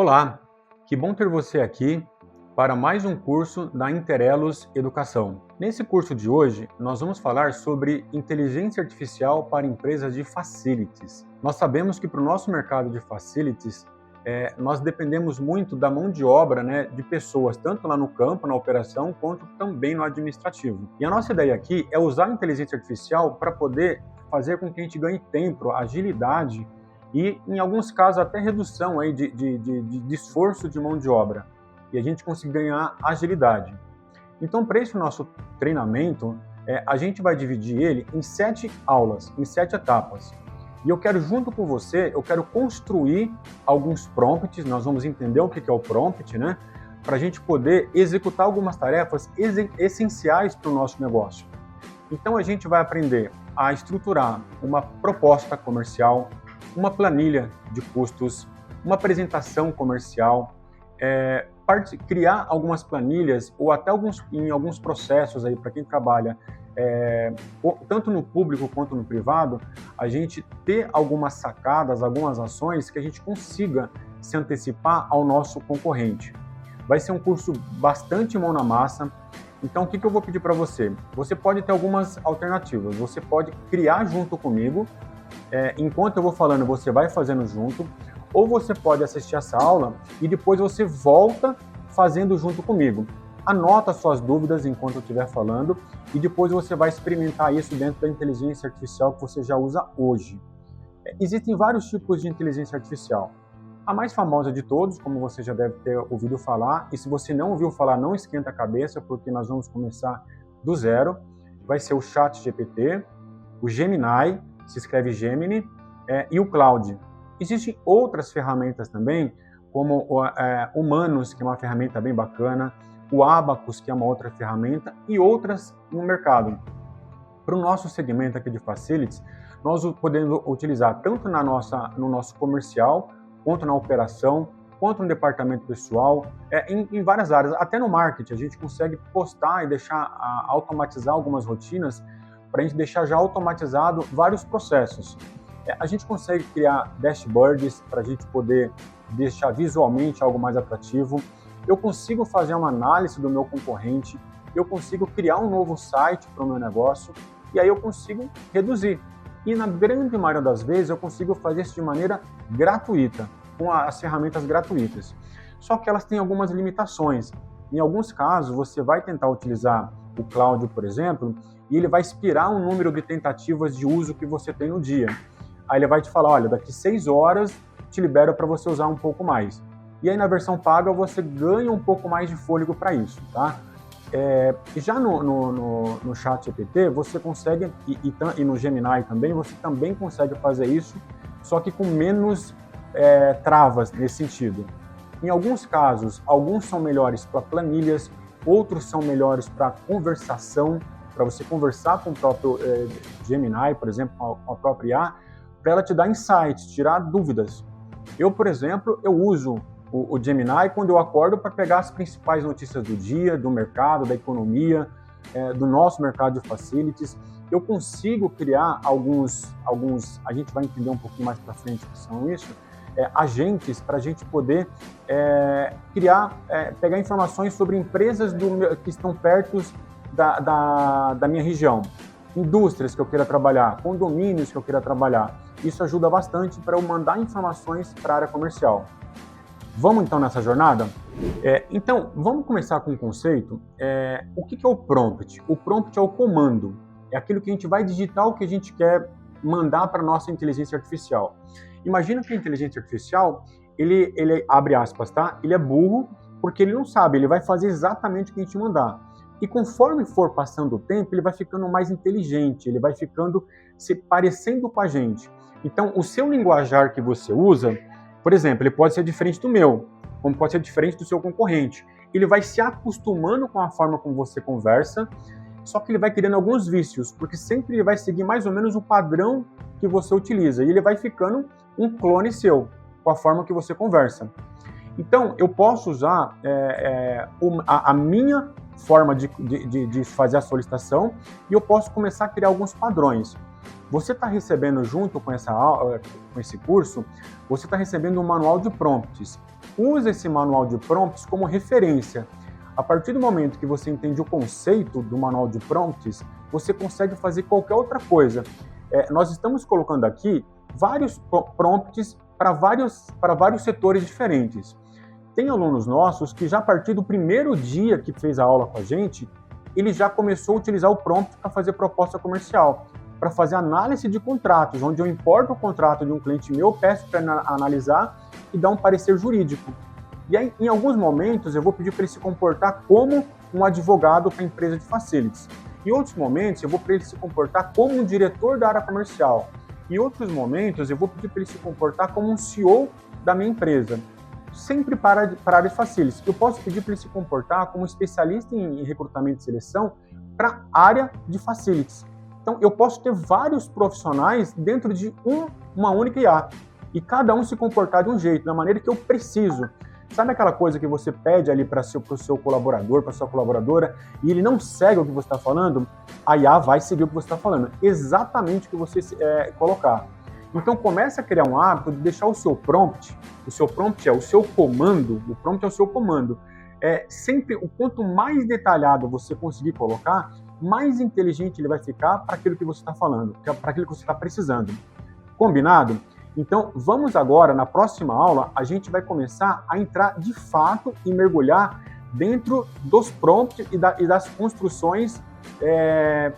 Olá, que bom ter você aqui para mais um curso da Interelos Educação. Nesse curso de hoje, nós vamos falar sobre inteligência artificial para empresas de facilities. Nós sabemos que para o nosso mercado de facilities, nós dependemos muito da mão de obra, de pessoas, tanto lá no campo, na operação, quanto também no administrativo. E a nossa ideia aqui é usar a inteligência artificial para poder fazer com que a gente ganhe tempo, agilidade e, em alguns casos, até redução aí de esforço de mão de obra. E a gente consegue ganhar agilidade. Então, para esse nosso treinamento, a gente vai dividir ele em 7 aulas, em 7 etapas. E eu quero, junto com você, construir alguns prompts, nós vamos entender o que é o prompt, para a gente poder executar algumas tarefas essenciais para o nosso negócio. Então, a gente vai aprender a estruturar uma proposta comercial, uma planilha de custos, uma apresentação comercial, criar algumas planilhas ou até em alguns processos aí para quem trabalha tanto no público quanto no privado, a gente ter algumas sacadas, algumas ações que a gente consiga se antecipar ao nosso concorrente. Vai ser um curso bastante mão na massa. Então, o que eu vou pedir para você? Você pode ter algumas alternativas. Você pode criar junto comigo. Enquanto eu vou falando, você vai fazendo junto. Ou você pode assistir essa aula e depois você volta fazendo junto comigo. Anota suas dúvidas enquanto eu estiver falando e depois você vai experimentar isso dentro da inteligência artificial que você já usa hoje. Existem vários tipos de inteligência artificial. A mais famosa de todos, como você já deve ter ouvido falar, e se você não ouviu falar, não esquenta a cabeça, porque nós vamos começar do zero, vai ser o ChatGPT, o Gemini, se escreve Gemini, e o Claude. Existem outras ferramentas também, como o Humanus, que é uma ferramenta bem bacana, o Abacus, que é uma outra ferramenta, e outras no mercado. Para o nosso segmento aqui de facilities, nós podemos utilizar tanto no nosso comercial, quanto na operação, quanto no departamento pessoal, em várias áreas. Até no marketing, a gente consegue postar e automatizar algumas rotinas para a gente deixar já automatizado vários processos. A gente consegue criar dashboards para a gente poder deixar visualmente algo mais atrativo. Eu consigo fazer uma análise do meu concorrente, eu consigo criar um novo site para o meu negócio e aí eu consigo reduzir. E na grande maioria das vezes eu consigo fazer isso de maneira gratuita, com as ferramentas gratuitas. Só que elas têm algumas limitações. Em alguns casos você vai tentar utilizar o Cloud, por exemplo, e ele vai expirar um número de tentativas de uso que você tem no dia. Aí ele vai te falar, olha, daqui 6 horas te libero para você usar um pouco mais. E aí na versão paga você ganha um pouco mais de fôlego para isso, tá? Já no ChatGPT você consegue, e no Gemini também, você também consegue fazer isso, só que com menos travas nesse sentido. Em alguns casos, alguns são melhores para planilhas, outros são melhores para conversação, para você conversar com o próprio Gemini, por exemplo, com a própria IA, para ela te dar insights, tirar dúvidas. Eu, por exemplo, eu uso o Gemini quando eu acordo para pegar as principais notícias do dia, do mercado, da economia, do nosso mercado de facilities. Eu consigo criar alguns, a gente vai entender um pouquinho mais para frente o que são isso, agentes para a gente poder pegar informações sobre empresas que estão perto da minha região, indústrias que eu queira trabalhar, condomínios que eu queira trabalhar. Isso ajuda bastante para eu mandar informações para a área comercial. Vamos então nessa jornada? Então, vamos começar com um conceito. O que é o prompt? O prompt é o comando. É aquilo que a gente vai digitar o que a gente quer mandar para a nossa inteligência artificial. Imagina que a inteligência artificial, ele abre aspas, tá? Ele é burro porque ele não sabe, ele vai fazer exatamente o que a gente mandar. E conforme for passando o tempo, ele vai ficando mais inteligente, ele vai ficando se parecendo com a gente. Então, o seu linguajar que você usa, por exemplo, ele pode ser diferente do meu, como pode ser diferente do seu concorrente. Ele vai se acostumando com a forma como você conversa, só que ele vai criando alguns vícios, porque sempre ele vai seguir mais ou menos o padrão que você utiliza, e ele vai ficando um clone seu, com a forma que você conversa. Então, eu posso usar a minha forma de fazer a solicitação e eu posso começar a criar alguns padrões. Você está recebendo junto com essa aula, com esse curso, você está recebendo um manual de prompts. Use esse manual de prompts como referência. A partir do momento que você entende o conceito do manual de prompts, você consegue fazer qualquer outra coisa. Nós estamos colocando aqui vários prompts para vários setores diferentes. Tem alunos nossos que já a partir do primeiro dia que fez a aula com a gente, ele já começou a utilizar o prompt para fazer proposta comercial, para fazer análise de contratos, onde eu importo o contrato de um cliente meu, peço para analisar e dar um parecer jurídico. E aí, em alguns momentos, eu vou pedir para ele se comportar como um advogado para a empresa de facilities. Em outros momentos, eu vou para ele se comportar como um diretor da área comercial. Em outros momentos, eu vou pedir para ele se comportar como um CEO da minha empresa. Sempre para a área de facilities. Eu posso pedir para ele se comportar como especialista em recrutamento e seleção para a área de facilities. Então, eu posso ter vários profissionais dentro de uma única IA. E cada um se comportar de um jeito, da maneira que eu preciso. Sabe aquela coisa que você pede ali para o seu colaborador, para a sua colaboradora, e ele não segue o que você está falando? A IA vai seguir o que você está falando. Exatamente o que você colocar. Então, comece a criar um hábito de deixar o seu prompt é o seu comando, o prompt é o seu comando. Sempre, o quanto mais detalhado você conseguir colocar, mais inteligente ele vai ficar para aquilo que você está falando, para aquilo que você está precisando. Combinado? Então, vamos agora, na próxima aula, a gente vai começar a entrar de fato e mergulhar dentro dos prompts e das construções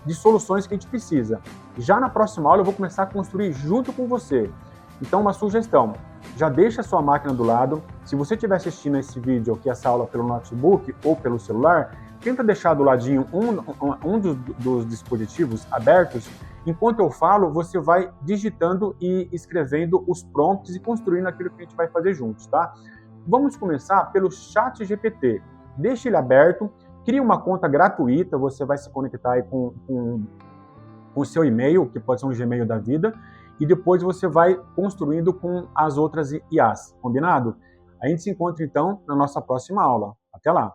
de soluções que a gente precisa. Já na próxima aula, eu vou começar a construir junto com você. Então, uma sugestão, já deixa a sua máquina do lado. Se você estiver assistindo esse vídeo aqui, essa aula pelo notebook ou pelo celular, tenta deixar do ladinho um dos dispositivos abertos. Enquanto eu falo, você vai digitando e escrevendo os prompts e construindo aquilo que a gente vai fazer juntos, tá? Vamos começar pelo ChatGPT. Deixa ele aberto, cria uma conta gratuita, você vai se conectar aí com o seu e-mail, que pode ser um Gmail da vida, e depois você vai construindo com as outras IAs, combinado? A gente se encontra então na nossa próxima aula. Até lá!